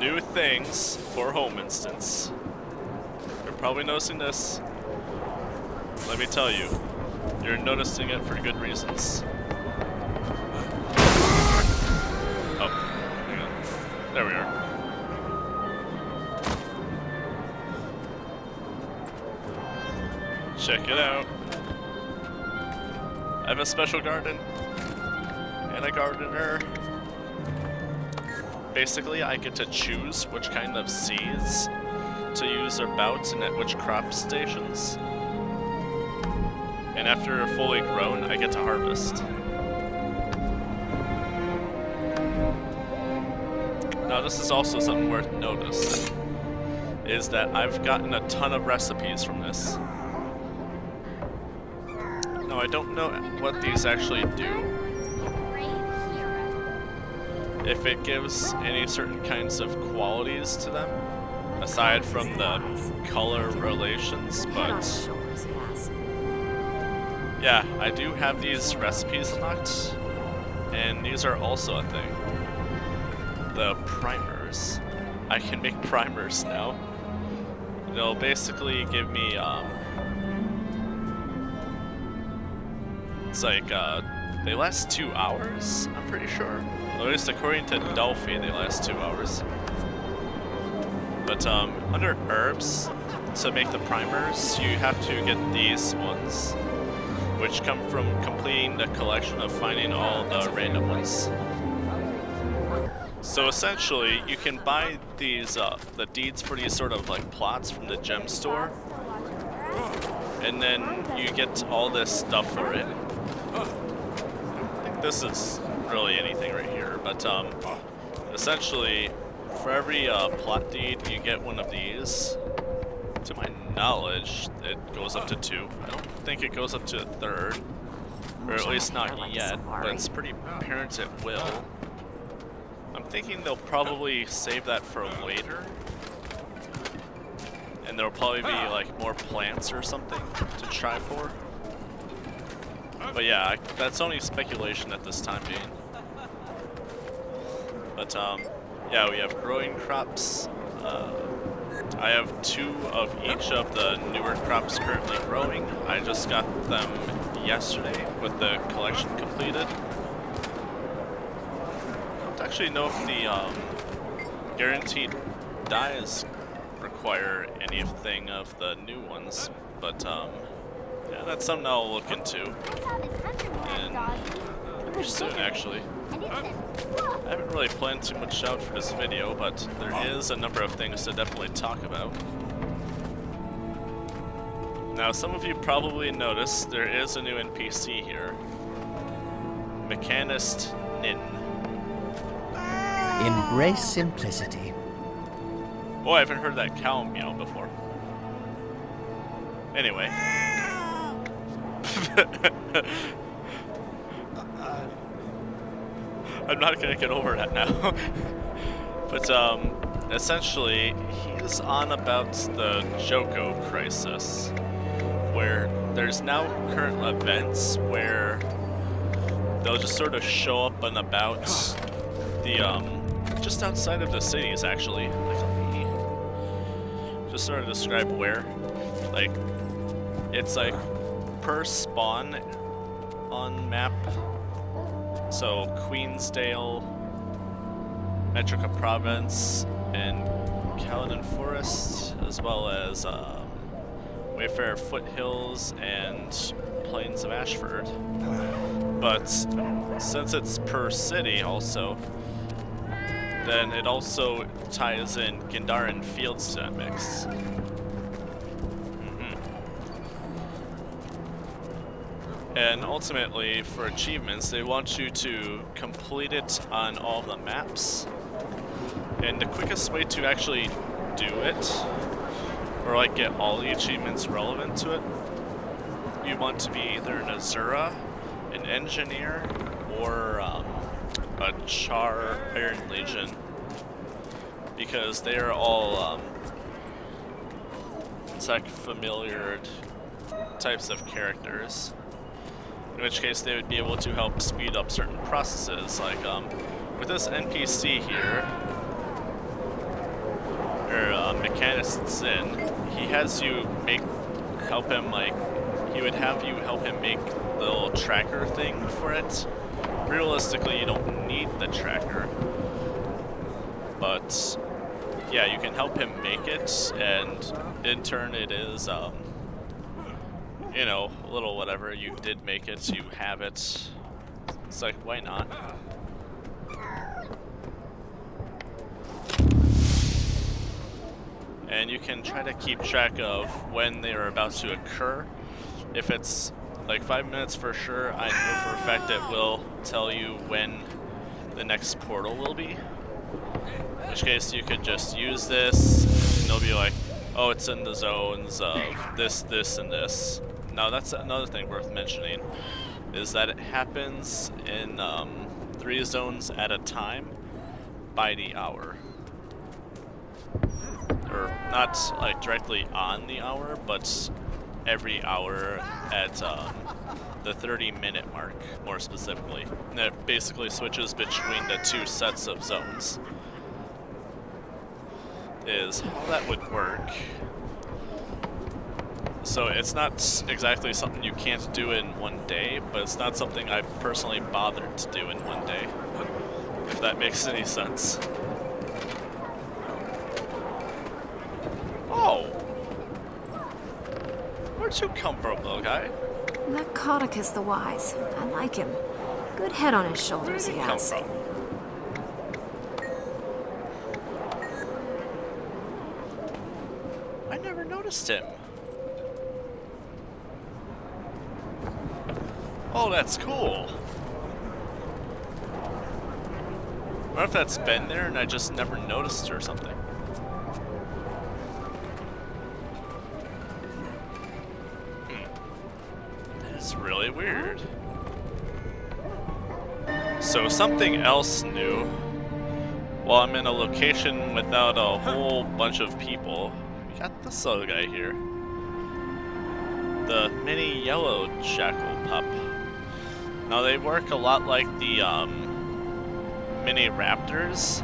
new things for home instance. You're probably noticing this. Let me tell you, you're noticing it for good reasons. Oh, hang on. There we are. Check it out. I have a special garden and a gardener. Basically, I get to choose which kind of seeds to use or bouts and at which crop stations. And after they're fully grown, I get to harvest. Now, this is also something worth noticing, is that I've gotten a ton of recipes from this. Now, I don't know what these actually do. If it gives any certain kinds of qualities to them, aside from the color relations, but yeah, I do have these recipes unlocked, and these are also a thing. The primers. I can make primers now. They'll basically give me, it's like, they last 2 hours, I'm pretty sure. At least according to Delphi, they last 2 hours. But under herbs, to make the primers, you have to get these ones, which come from completing the collection of finding all the random ones. So essentially, you can buy these, the deeds for these sort of like plots from the gem store, and then you get all this stuff for it. I don't think this is really anything right here, but essentially, for every plot deed, you get one of these. To my knowledge, it goes up to 2. I don't think it goes up to a 3rd, or at least not yet, but it's pretty apparent it will. I'm thinking they'll probably save that for later, and there'll probably be like more plants or something to try for. But yeah, that's only speculation at this time being. But yeah, we have growing crops. I have 2 of each of the newer crops currently growing. I just got them yesterday with the collection completed. I don't actually know if the guaranteed dyes require anything of the new ones, but yeah, that's something I'll look into. And pretty soon, actually. I haven't really planned too much out for this video, but there is a number of things to definitely talk about. Now, some of you probably noticed there is a new NPC here. Mechanist Nin. Embrace simplicity. Oh, I haven't heard that cow meow before. Anyway. I'm not gonna get over that now. But essentially, he's on about the Joko crisis, where there's now current events where they'll just sort of show up and about the just outside of the cities, actually. Like, let me just sort of describe where. Like, it's like per spawn on map. So Queensdale, Metrica Province, and Caledon Forest, as well as Wayfarer Foothills and Plains of Ashford. But since it's per city also, then it also ties in Gandharan Fields to that mix. And ultimately, for achievements, they want you to complete it on all the maps. And the quickest way to actually do it, or like get all the achievements relevant to it, you want to be either an Azura, an Engineer, or a Char Iron Legion. Because they are all tech familiar types of characters. In which case they would be able to help speed up certain processes, like with this NPC here, mechanists in, he has you help him he would have you help him make the little tracker thing for it. Realistically, you don't need the tracker, but yeah, you can help him make it, and in turn it is, you know, a little whatever, you did make it, you have it. It's like, why not? And you can try to keep track of when they are about to occur. If it's like 5 minutes for sure, I know for a fact it will tell you when the next portal will be. In which case you could just use this, and they'll be like, oh, it's in the zones of this, this, and this. Now that's another thing worth mentioning, is that it happens in 3 zones at a time by the hour. Or not like directly on the hour, but every hour at the 30-minute mark, more specifically. And it basically switches between the 2 sets of zones. Is how that would work. So it's not exactly something you can't do in one day, but it's not something I personally bothered to do in one day, if that makes any sense. Oh! Where'd you come from, little guy? That Caudicus the Wise. I like him. Good head on his shoulders, he has. Where'd you come from? I never noticed him. Oh, that's cool. I wonder if that's been there and I just never noticed or something. That's really weird. So something else new. While I'm in a location without a whole bunch of people, we got this little guy here. The mini yellow jackal pup. Now they work a lot like the mini raptors,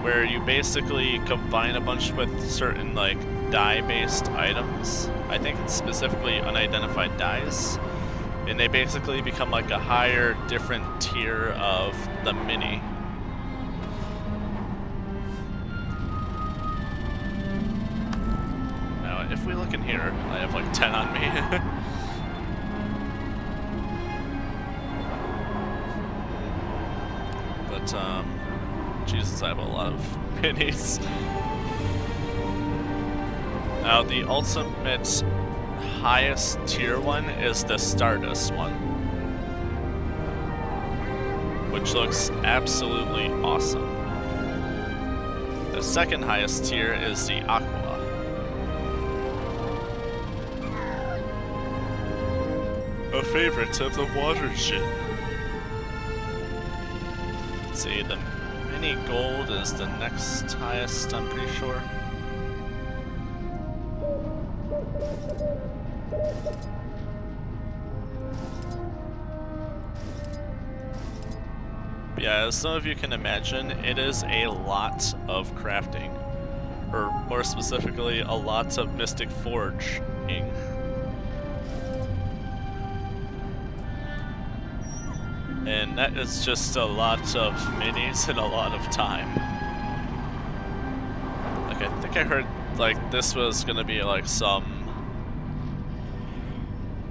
where you basically combine a bunch with certain like dye-based items. I think it's specifically unidentified dyes, and they basically become like a higher, different tier of the mini. Now, if we look in here, I have like 10 on me. But, Jesus, I have a lot of minis. Now, the ultimate highest tier one is the Stardust one, which looks absolutely awesome. The second highest tier is the Aqua. A favorite of the watershed. Let's see, the mini gold is the next highest, I'm pretty sure. Yeah, as some of you can imagine, it is a lot of crafting. Or more specifically, a lot of Mystic Forging. And that is just a lot of minis and a lot of time. Like, I think I heard, like, this was gonna be, like, some...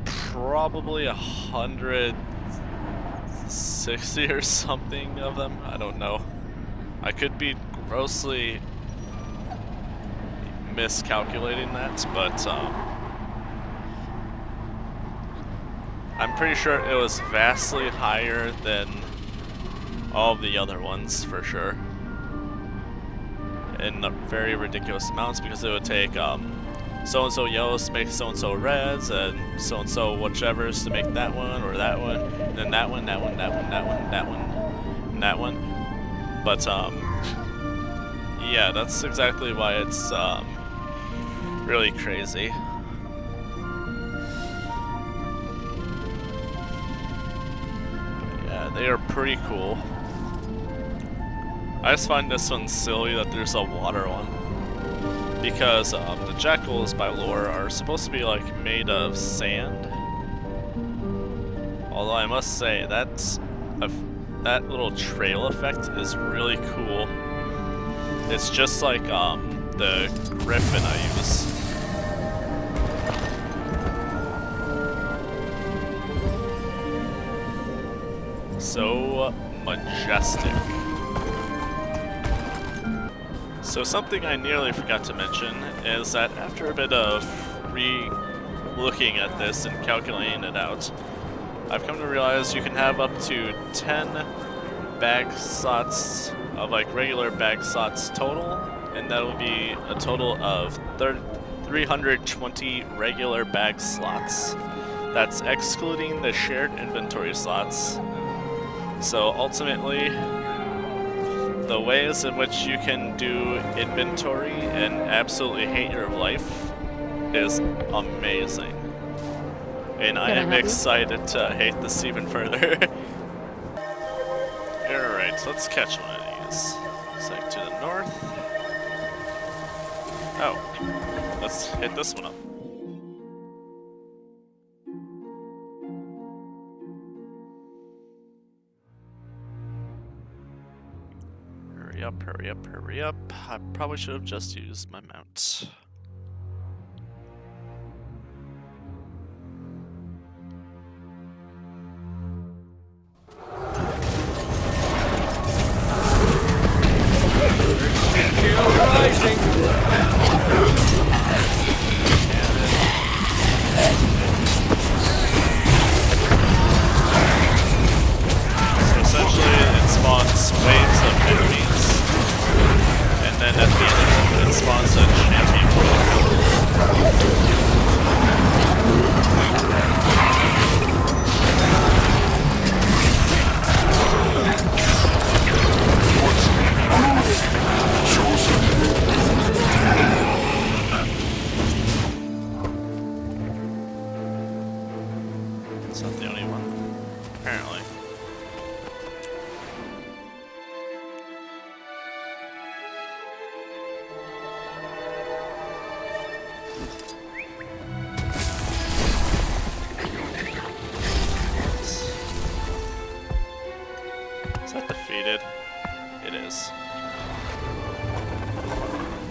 probably 160 or something of them. I don't know. I could be grossly miscalculating that, but, I'm pretty sure it was vastly higher than all of the other ones, for sure. In very ridiculous amounts, because it would take so-and-so yellows to make so-and-so reds, and so-and-so whichever's to make that one, or that one, and then that one, that one, that one, that one, that one, and that one. But, yeah, that's exactly why it's, really crazy. They are pretty cool. I just find this one silly that there's a water one. because the jackals by lore are supposed to be like made of sand. Although I must say that little trail effect is really cool. It's just like the griffin I use. So majestic. So something I nearly forgot to mention is that after a bit of re-looking at this and calculating it out, I've come to realize you can have up to 10 bag slots of like regular bag slots total, and that'll be a total of 320 regular bag slots. That's excluding the shared inventory slots. So ultimately, the ways in which you can do inventory and absolutely hate your life is amazing. And I am excited to hate this even further. Alright, so let's catch one of these. Looks like to the north. Oh, let's hit this one up. Hurry up, hurry up, hurry up. I probably should have just used my mount.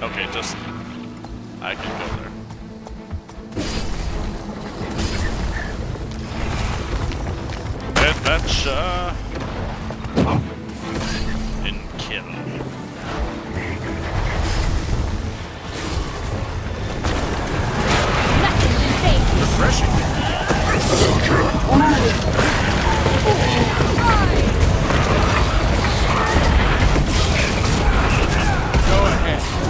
Okay, just... I can go there. Adventure! And kill. Refreshing. Go ahead.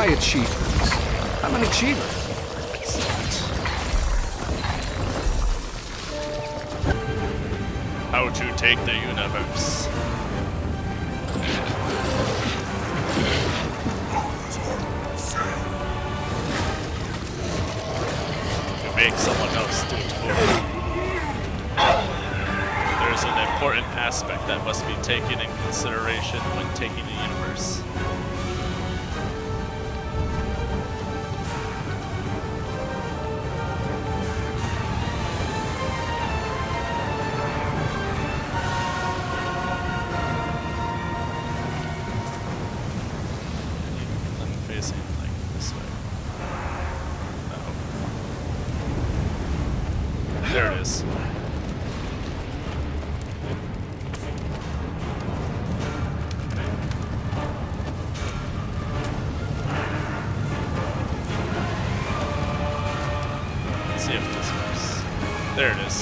my achievements. I'm an achiever. How to take the universe. To make someone else do it for you. There's an important aspect that must be taken in consideration when taking the universe. I'm facing like this way. Uh-oh. There it is. See if this works. There it is.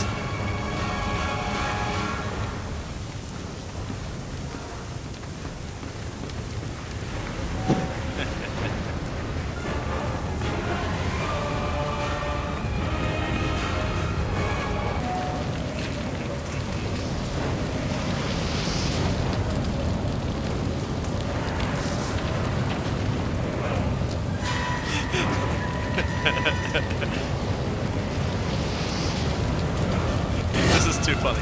This is too funny.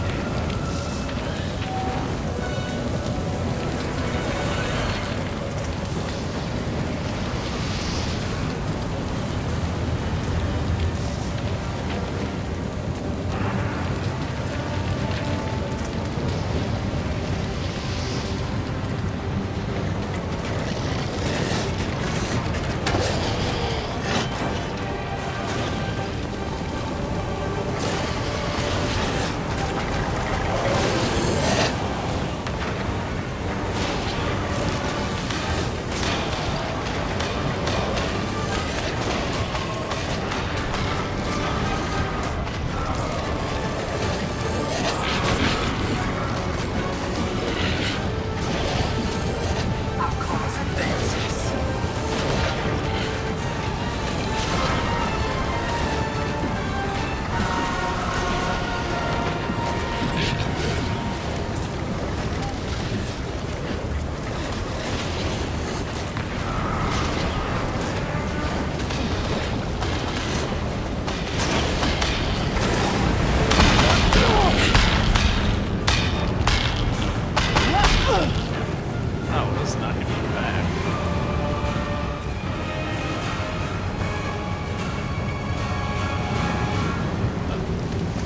That was not even bad.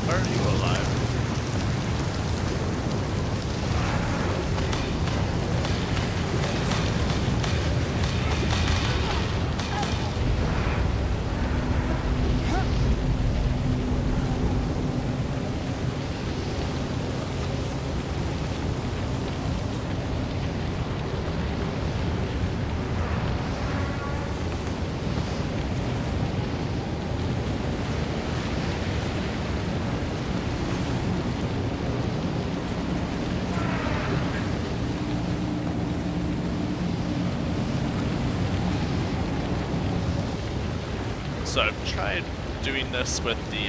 Are you alive? So I've tried doing this with the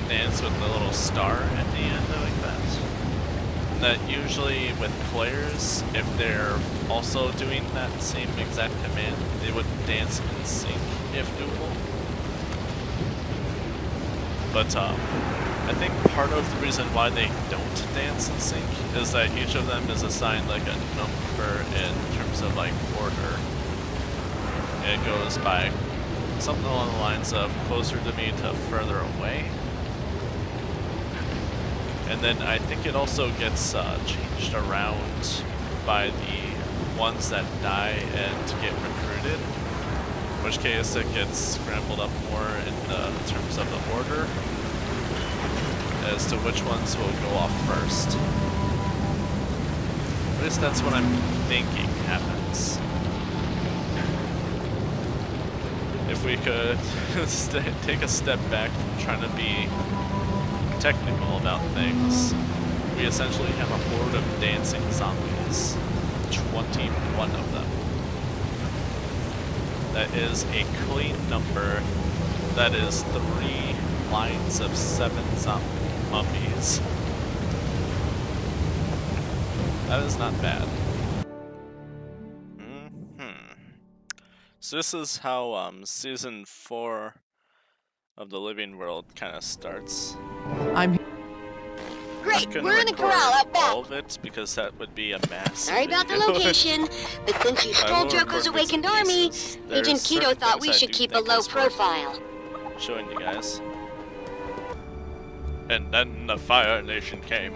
dance with the little star at the end like that. And that usually with players, if they're also doing that same exact command, they would dance in sync if doable. But I think part of the reason why they don't dance in sync is that each of them is assigned like a number in terms of like order. It goes by something along the lines of closer to me to further away. And then I think it also gets changed around by the ones that die and get recruited. In which case it gets scrambled up more in terms of the order as to which ones will go off first. At least that's what I'm thinking happens. If we could take a step back from trying to be technical about things, we essentially have a horde of dancing zombies. 21 of them. that is a clean number. That is 3 lines of 7 mummies. That is not bad. So this is how season 4 of The Living World kind of starts. Great, we're in the corral out back. All of it because that would be a massive Sorry about the video. location, but since you stole Joko's awakened army, Agent Keto thought we should keep a low profile. Showing you guys. And then the Fire Nation came.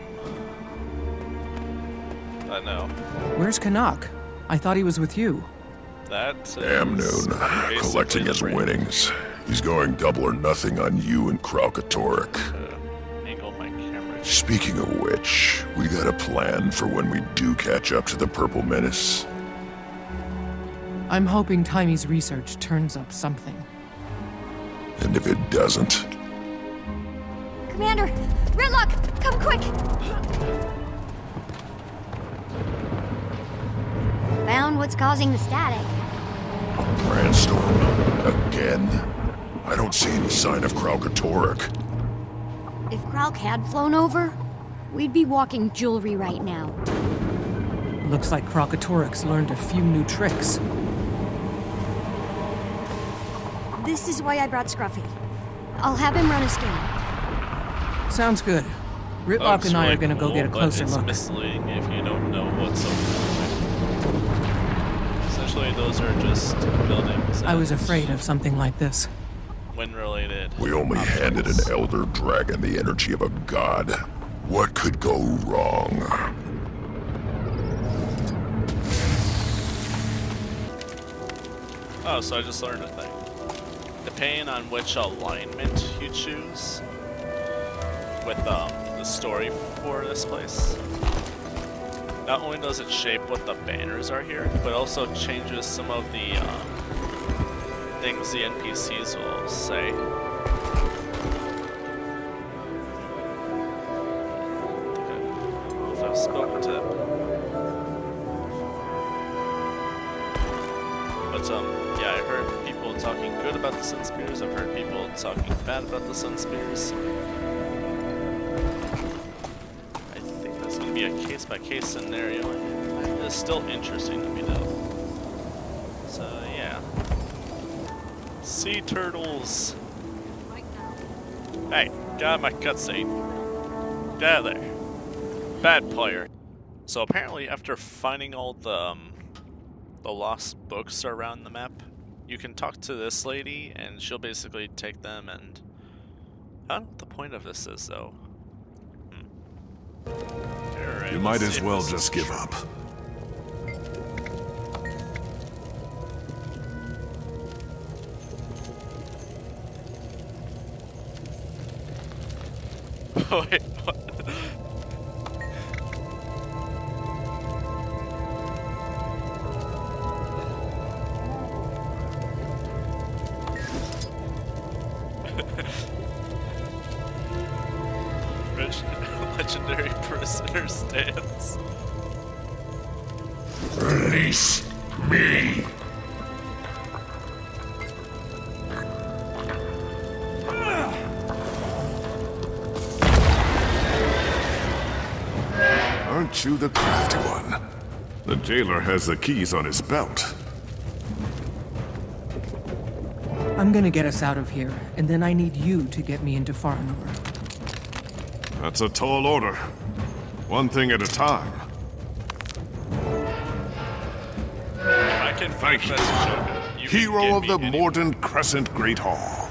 I know. Where's Canuck? I thought he was with you. That Amnoon, collecting his winnings. He's going double or nothing on you and Kralkatorrik. Angle my camera. Speaking of which, we got a plan for when we do catch up to the Purple Menace. I'm hoping Timy's research turns up something. And if it doesn't... Commander! Redlock! Come quick! Found what's causing the static. A brandstorm? Again? I don't see any sign of Kralkatorrik. If Kralk had flown over, we'd be walking jewelry right now. Looks like Kralkatorrik's learned a few new tricks. This is why I brought Scruffy. I'll have him run a scan. Sounds good. Ritlock and I are gonna go get a closer look. It's misleading if you don't know what's over there. Essentially, those are just buildings. I was afraid of something like this. Wind-related. We only handed an elder dragon the energy of a god. What could go wrong? Oh, so I just learned a thing. Depending on which alignment you choose with the story for this place, not only does it shape what the banners are here, but also changes some of the things the NPCs will say. If I've spoken to them. But yeah, I heard people talking good about the Sun Spears. I've heard people talking bad about the Sun Spears. I think that's going to be a case-by-case scenario. It's still interesting to me though. So yeah. Sea turtles. Hey, get out of my cutscene. Get out of there. Bad player. So apparently, after finding all the lost books around the map, you can talk to this lady and she'll basically take them, and I don't know what the point of this is though. Alright, You might as well just give up. Oh, wait, what? Legendary prisoner stands. Release me! Aren't you the crafty one? The jailer has the keys on his belt. I'm gonna get us out of here, and then I need you to get me into Faranor. That's a tall order. One thing at a time. I can Thank you. You Hero of the Morden. Morden Crescent Great Hall.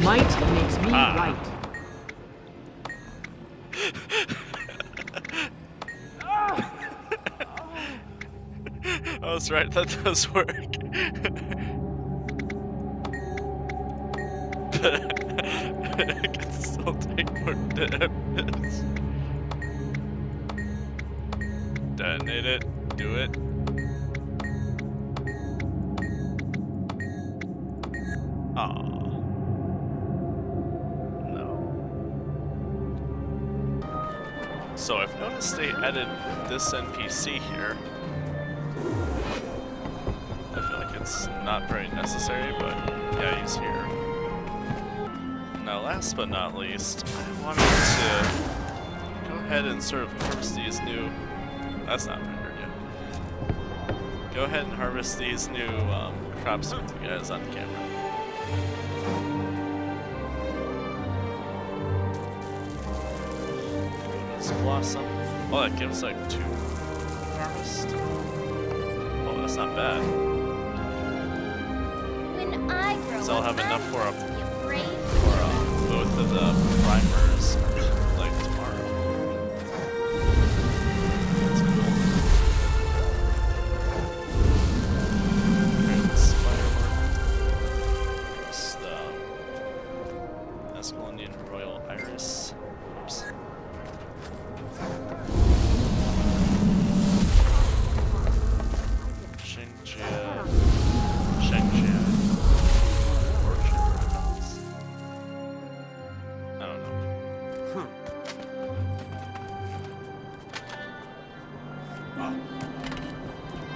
Might makes me right. I was right, that does work. I can still take more damage. Detonate it. Do it. Aww. No. So I've noticed they added this NPC here. I feel like it's not very necessary, but yeah, he's here. Now, last but not least, I wanted to go ahead and sort of harvest these new... That's not rendered yet. Go ahead and harvest these new crops with you guys on camera. This blossom. Oh, that gives like 2 harvest. Oh, that's not bad. When I grow So I'll have up, enough for I'm going to be brave. both of the primers like tomorrow. That's cool. Okay, this firework. It's the Escalonian Royal Iris. Oops. Shengjia. I don't know.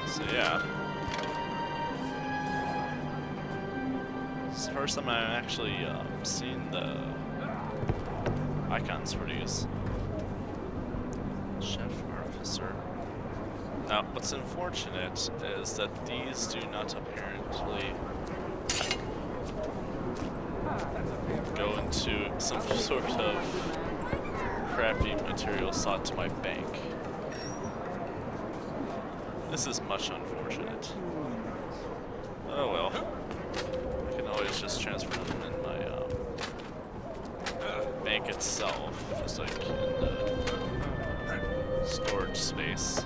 So yeah. It's the first time I've actually seen the icons for these. Chef Artificer. Now, what's unfortunate is that these do not apparently go into some sort of crappy material slot to my bank. This is much unfortunate. Oh well. I can always just transfer them in my bank itself, just like in the storage space.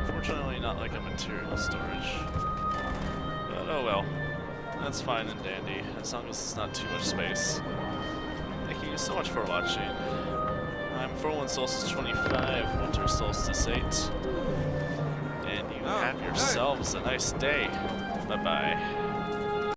Unfortunately, not like a material storage. But oh well. That's fine and dandy, as long as it's not too much space. Thank you so much for watching. I'm 41 Solstice 25, Winter Solstice 8. And you have yourselves a nice day. Bye-bye.